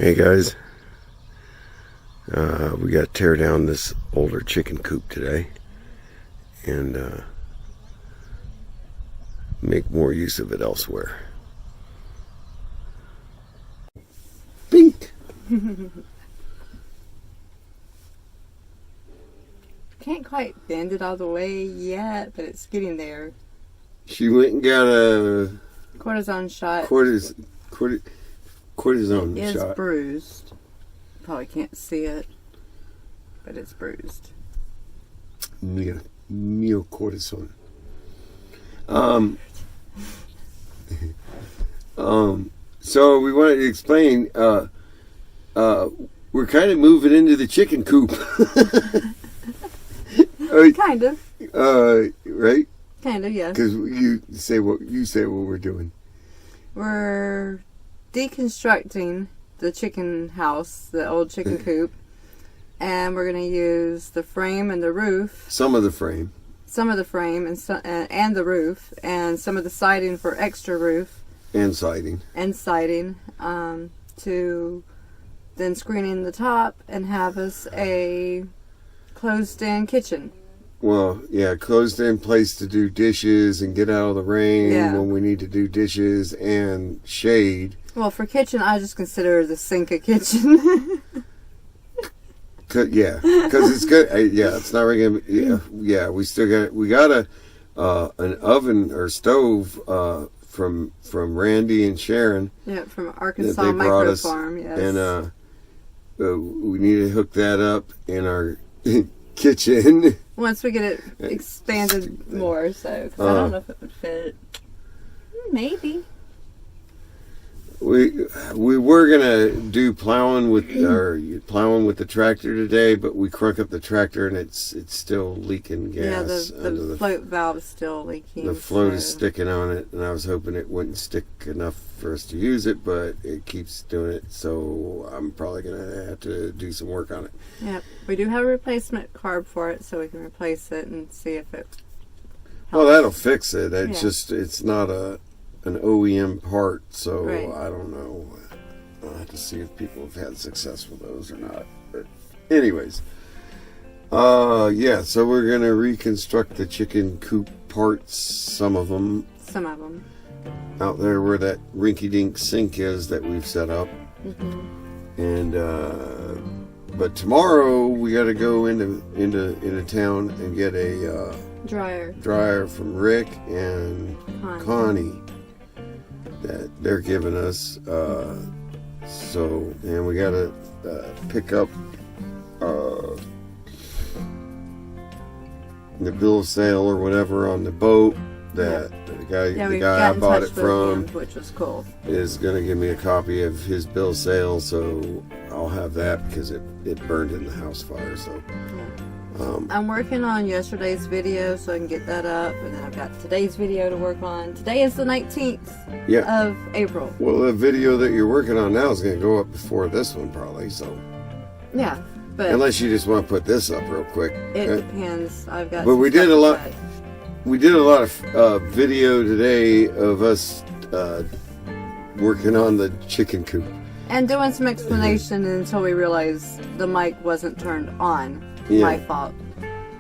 Hey guys, we got to tear down this older chicken coop today and make more use of it elsewhere. Bink! Can't quite bend it all the way yet, but it's getting there. She went and got a Cortisone shot. Cortisone It's shot. bruised. Probably can't see it, but it's bruised. Cortisone. So we wanted to explain. We're kind of moving into the chicken coop. Kind of. Right? Kind of, yes. Because you say what we're doing. We're deconstructing the chicken house, the old chicken coop, and we're going to use the frame and the roof. Some of the frame and the roof, and some of the siding for extra roof. And siding. To then screen in the top and have us a closed-in kitchen. Well, yeah, closed-in place to do dishes and get out of the rain when we need to do dishes and shade. Well, for kitchen, I just consider the sink a kitchen. Yeah, because it's good. It's not really gonna. We got an oven or stove from Randy and Sharon. Yeah, from Arkansas Micro Farm. Yes, and we need to hook that up in our kitchen. Once we get it expanded more, so cause I don't know if it would fit. Maybe. We were gonna do plowing with the tractor today, but we crunk up the tractor and it's still leaking gas. Yeah, the float valve is still leaking. The float is sticking on it, and I was hoping it wouldn't stick enough for us to use it, but it keeps doing it. So I'm probably gonna have to do some work on it. Yeah, we do have a replacement carb for it, so we can replace it and see if it helps. Well, that'll fix it. It's not an OEM part, so right. I don't know. I'll have to see if people have had success with those or not. But anyways, so we're gonna reconstruct the chicken coop parts, some of them out there where that rinky-dink sink is that we've set up. And but tomorrow we got to go into town and get a dryer from Rick and Koni that they're giving us. And we got to pick up the bill of sale or whatever on the boat that the guy I bought it from, which was cool, is going to give me a copy of his bill of sale, so I'll have that because it burned in the house fire. So I'm working on yesterday's video so I can get that up, and then I've got today's video to work on. Today is the 19th of April. Well, the video that you're working on now is going to go up before this one probably, so yeah, but unless you just want to put this up real quick, it depends. I've got we did a lot of video today of us working on the chicken coop and doing some explanation until we realized the mic wasn't turned on. My fault.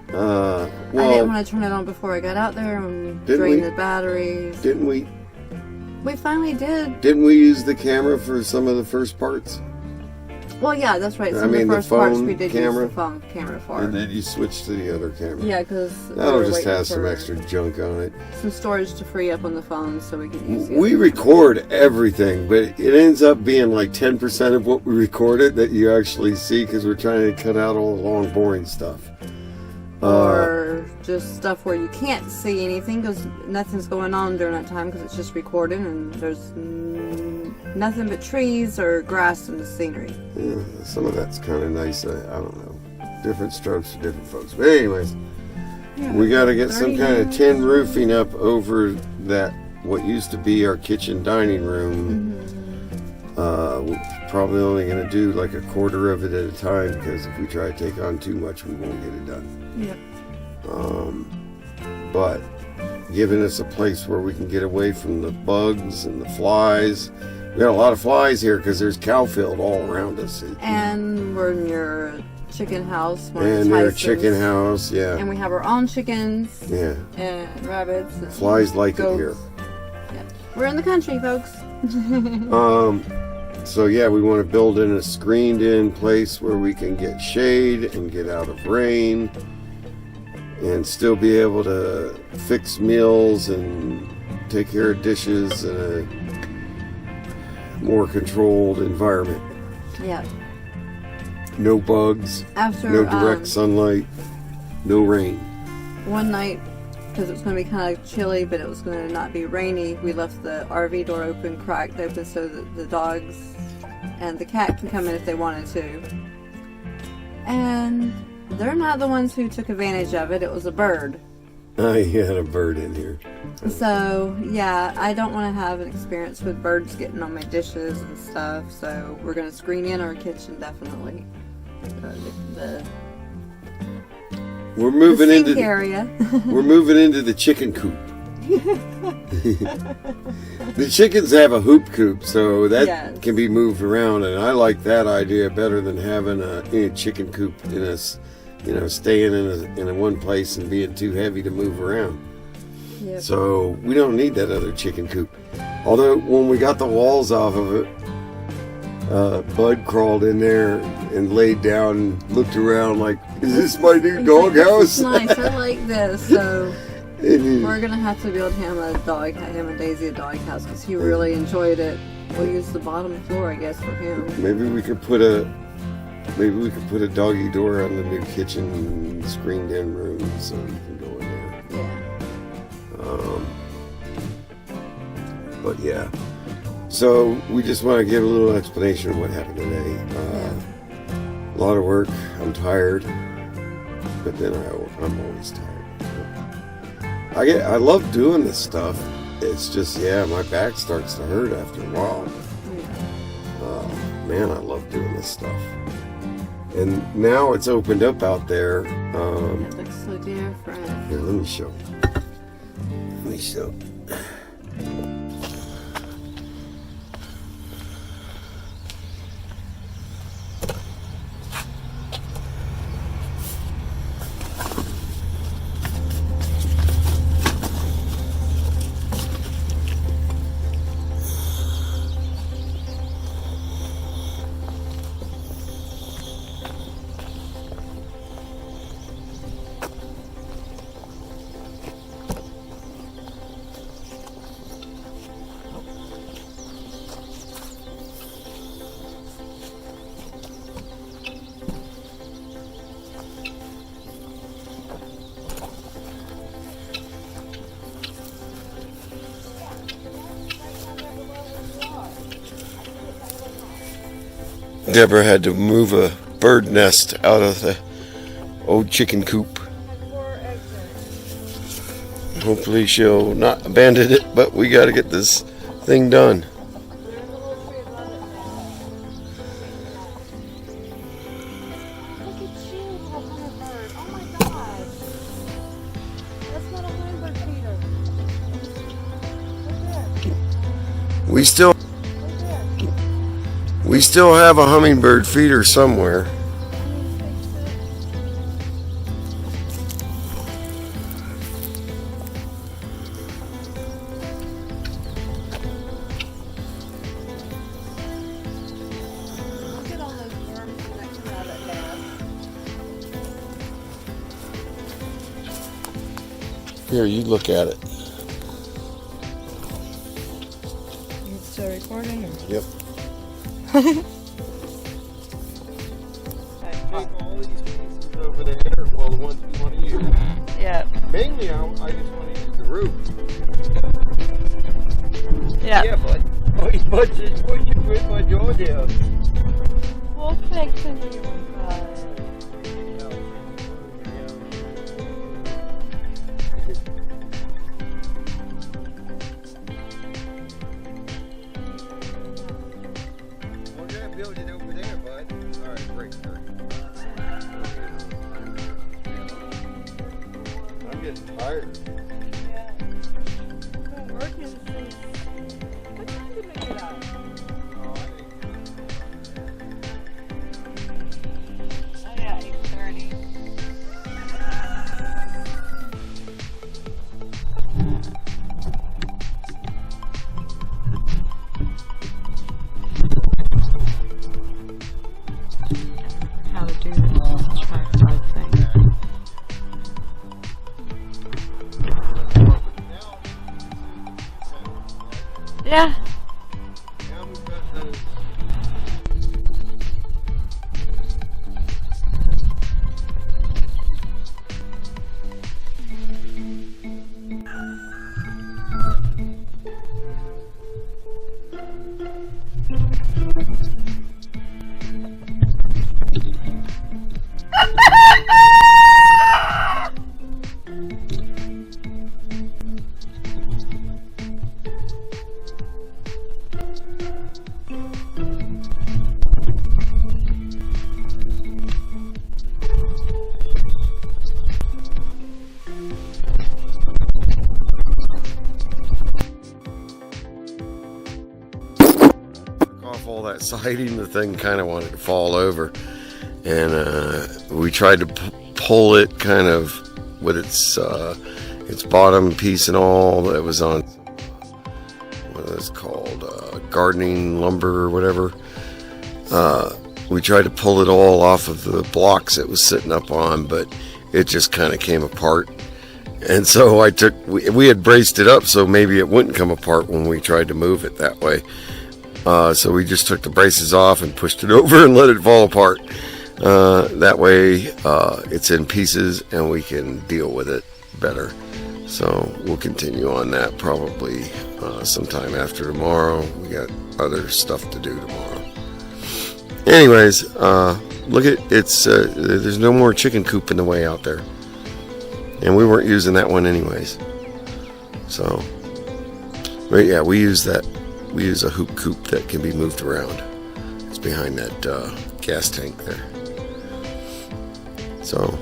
I didn't want to turn it on before I got out there and drain the batteries. Didn't we? We finally did. Didn't we use the camera for some of the first parts? Well, yeah, that's right. Some of the first parts we did use the phone camera for. And then you switched to the other camera. Yeah, because that'll just have some extra junk on it. Some storage to free up on the phone so we can use it. We record everything, but it ends up being like 10% of what we recorded that you actually see because we're trying to cut out all the long, boring stuff. Or just stuff where you can't see anything because nothing's going on during that time because it's just recording and there's nothing but trees or grass in the scenery. Yeah, some of that's kind of nice. I don't know. Different strokes for different folks. But anyways, we got to get some kind of tin roofing up over that, what used to be our kitchen dining room. We're probably only going to do like a quarter of it at a time because if we try to take on too much, we won't get it done. Yep. But giving us a place where we can get away from the bugs and the flies We got a lot of flies here because there's cow field all around us. And we're near a chicken house. And near a chicken house, yeah. And we have our own chickens. Yeah. And rabbits. And flies like goats. it here. Yeah. We're in the country, folks. So yeah, we want to build in a screened-in place where we can get shade and get out of rain, and still be able to fix meals and take care of dishes in a more controlled environment. Yeah. No bugs, no direct sunlight, no rain. One night, because it was going to be kind of chilly, but it was going to not be rainy, we left the RV door open, cracked open, so that the dogs and the cat can come in if they wanted to. And they're not the ones who took advantage of it. It was a bird. I had a bird in here. So, yeah, I don't want to have an experience with birds getting on my dishes and stuff, so we're going to screen in our kitchen, definitely. We're moving the into sink area. We're moving into the chicken coop. The chickens have a hoop coop, so that can be moved around, and I like that idea better than having a chicken coop in a, staying in a one place and being too heavy to move around. Yep. So we don't need that other chicken coop. Although when we got the walls off of it, Bud crawled in there and laid down and looked around like, "Is this my new doghouse?" It's nice. I like this. So we're gonna have to build him and Daisy a dog house because he really enjoyed it. We'll use the bottom floor, I guess, for him. Maybe we could put a doggy door on the new kitchen screened-in room so you can go in there. Yeah. But yeah. So we just want to give a little explanation of what happened today. A lot of work. I'm tired, but then I'm always tired. I love doing this stuff. It's just my back starts to hurt after a while. Man, I love doing this stuff. And now it's opened up out there. It looks so different. Here, let me show. Deborah had to move a bird nest out of the old chicken coop. Hopefully she'll not abandon it, but we got to get this thing done. We still have a hummingbird feeder somewhere. Look at all those worms that come out of that. Here, you look at it. It's still recording? Yep. Take all these pieces over there, well, the ones we want to use. Yeah. Mainly, I just want to use the roof. Yeah. Yeah, but what you put my door down? We'll fix it when you're Build it over there, bud. Alright, great. I'm getting tired. Yeah. Working since... What time did we get out? Yeah. Now we've got those. Off all that siding, the thing kind of wanted to fall over, and we tried to pull it kind of with its bottom piece and all that was on what is called gardening lumber or whatever. We tried to pull it all off of the blocks it was sitting up on, but it just kind of came apart. And so we had braced it up so maybe it wouldn't come apart when we tried to move it that way. So we just took the braces off and pushed it over and let it fall apart. That way it's in pieces and we can deal with it better. So we'll continue on that probably sometime after tomorrow. We got other stuff to do tomorrow. Anyways, look at there's no more chicken coop in the way out there. And we weren't using that one anyways. So, but yeah, we use that. We use a hoop coop that can be moved around. It's behind that gas tank there. So,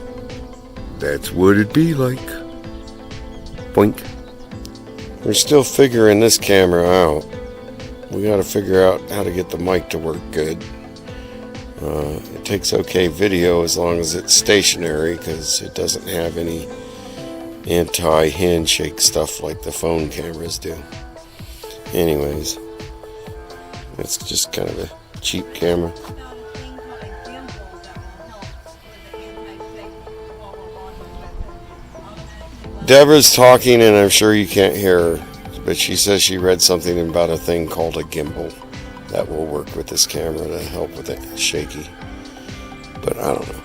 that's what it'd be like. Boink. We're still figuring this camera out. We got to figure out how to get the mic to work good. It takes okay video as long as it's stationary, because it doesn't have any anti-handshake stuff like the phone cameras do. Anyways, it's just kind of a cheap camera. Deborah's talking and I'm sure you can't hear her, but she says she read something about a thing called a gimbal that will work with this camera to help with it shaky. But I don't know.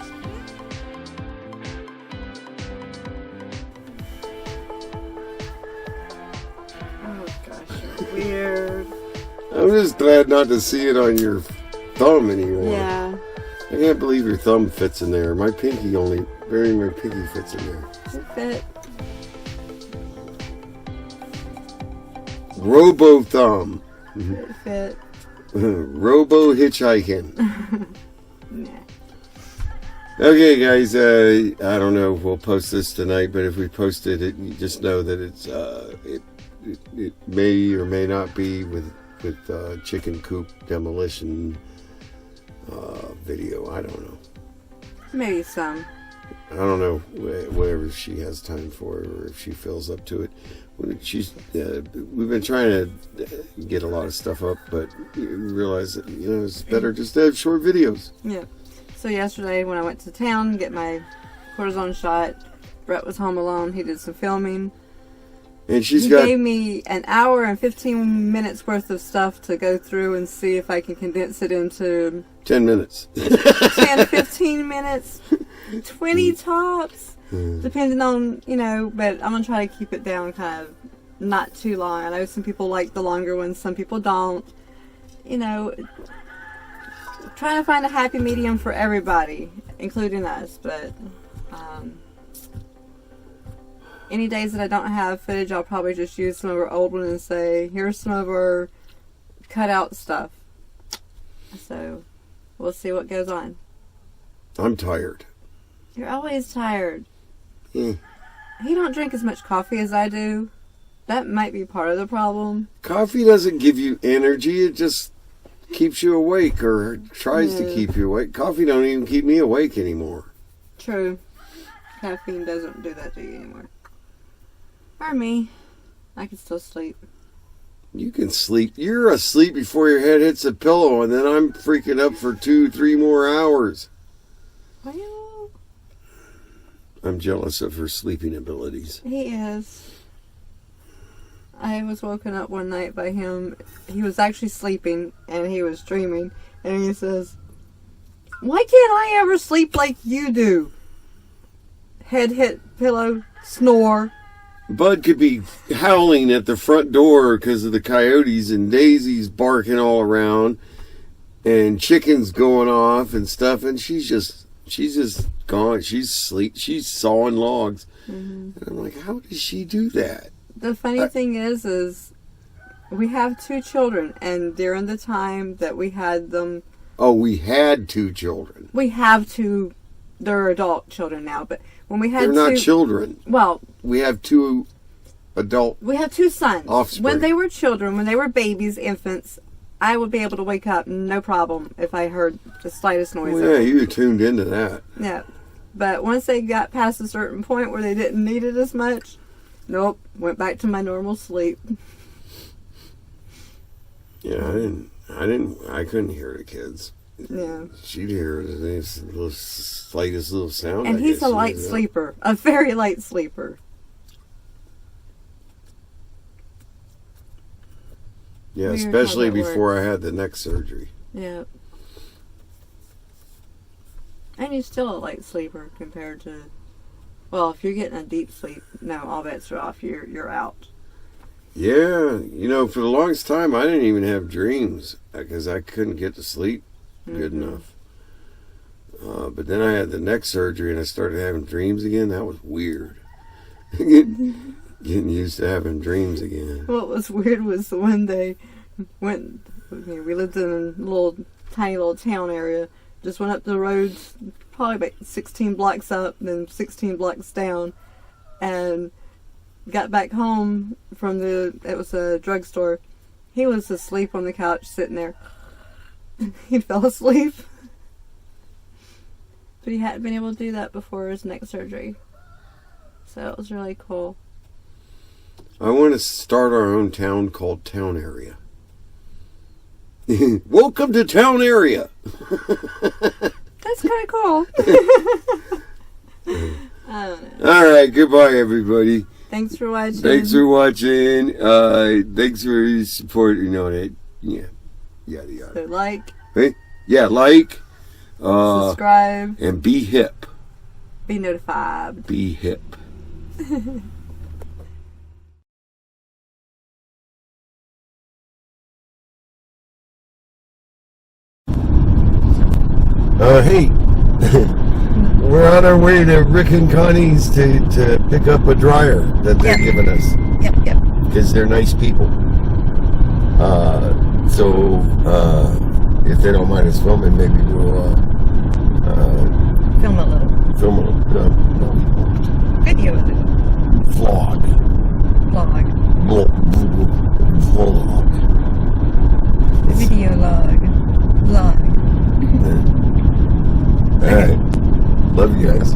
Weird. I'm just glad not to see it on your thumb anymore. Yeah. I can't believe your thumb fits in there. My pinky fits in there. It fit. Robo thumb. It fit. Robo hitchhiking. Nah. Okay, guys. I don't know if we'll post this tonight, but if we post it, you just know that it's it may or may not be with chicken coop demolition video. I don't know. Maybe some. I don't know whatever she has time for, or if she feels up to it. We've been trying to get a lot of stuff up, but you realize that it's better just to have short videos. Yeah. So yesterday when I went to town to get my cortisone shot, Brett was home alone. He did some filming. And he gave me an hour and 15 minutes worth of stuff to go through and see if I can condense it into 10 minutes. 10, 15 minutes, 20 tops, depending on, but I'm going to try to keep it down kind of not too long. I know some people like the longer ones, some people don't. Trying to find a happy medium for everybody, including us, but any days that I don't have footage, I'll probably just use some of our old ones and say, here's some of our cut out stuff. So, we'll see what goes on. I'm tired. You're always tired. Mm. You don't drink as much coffee as I do. That might be part of the problem. Coffee doesn't give you energy. It just keeps you awake, or tries to keep you awake. Coffee don't even keep me awake anymore. True. Caffeine doesn't do that to you anymore. Or me. I can still sleep. You can sleep. You're asleep before your head hits the pillow, and then I'm freaking up for 2-3 more hours. Well, I'm jealous of her sleeping abilities. he is. I was woken up one night by him. He was actually sleeping and he was dreaming. And he says, "Why can't I ever sleep like you do?" Head hit pillow, snore. Bud could be howling at the front door because of the coyotes, and Daisy's barking all around, and chickens going off and stuff, and she's just gone. She's sawing logs. And I'm like, how does she do that? The funny thing is we have 2 children, and during the time that we had them, We had 2 children. we have 2. They're adult children now, but when we had They're 2, not children. well, We have 2 adult. we have 2 sons. Offspring. When they were children, when they were babies, infants, I would be able to wake up, no problem, if I heard the slightest noise. Well, yeah, you were tuned into that. Yeah. But once they got past a certain point where they didn't need it as much, nope, went back to my normal sleep. Yeah, I couldn't hear the kids. Yeah. She'd hear the slightest little sound. And I he's guess a light sleeper, a very light sleeper. Yeah, Weird how especially that before I had the neck surgery. Yeah. And he's still a light sleeper compared to, well, if you're getting a deep sleep, no, all bets are off. You're out. Yeah, for the longest time I didn't even have dreams because I couldn't get to sleep good enough. But then I had the neck surgery and I started having dreams again. That was weird. Getting used to having dreams again. What was weird was when they went, we lived in a tiny little town area, just went up the roads, probably about 16 blocks up, then 16 blocks down, and got back home from it was a drugstore. He was asleep on the couch, sitting there. He fell asleep. But he hadn't been able to do that before his neck surgery. So it was really cool. I want to start our own town called Town Area. Welcome to Town Area. That's kind of cool. I don't know. All right, goodbye, everybody. Thanks for watching. Thanks for watching. Thanks for your support. That. Yeah. Yada yada. So like. Hey? Yeah, like. Subscribe. And be hip. Be notified. Be hip. Hey. We're on our way to Rick and Koni's to pick up a dryer that they're giving us. Yep. Because they're nice people. So if they don't mind us filming, maybe we'll Film a little. film a little. No, we won't. Video a little. Vlog. Vlog. Video log. All right. Love you guys.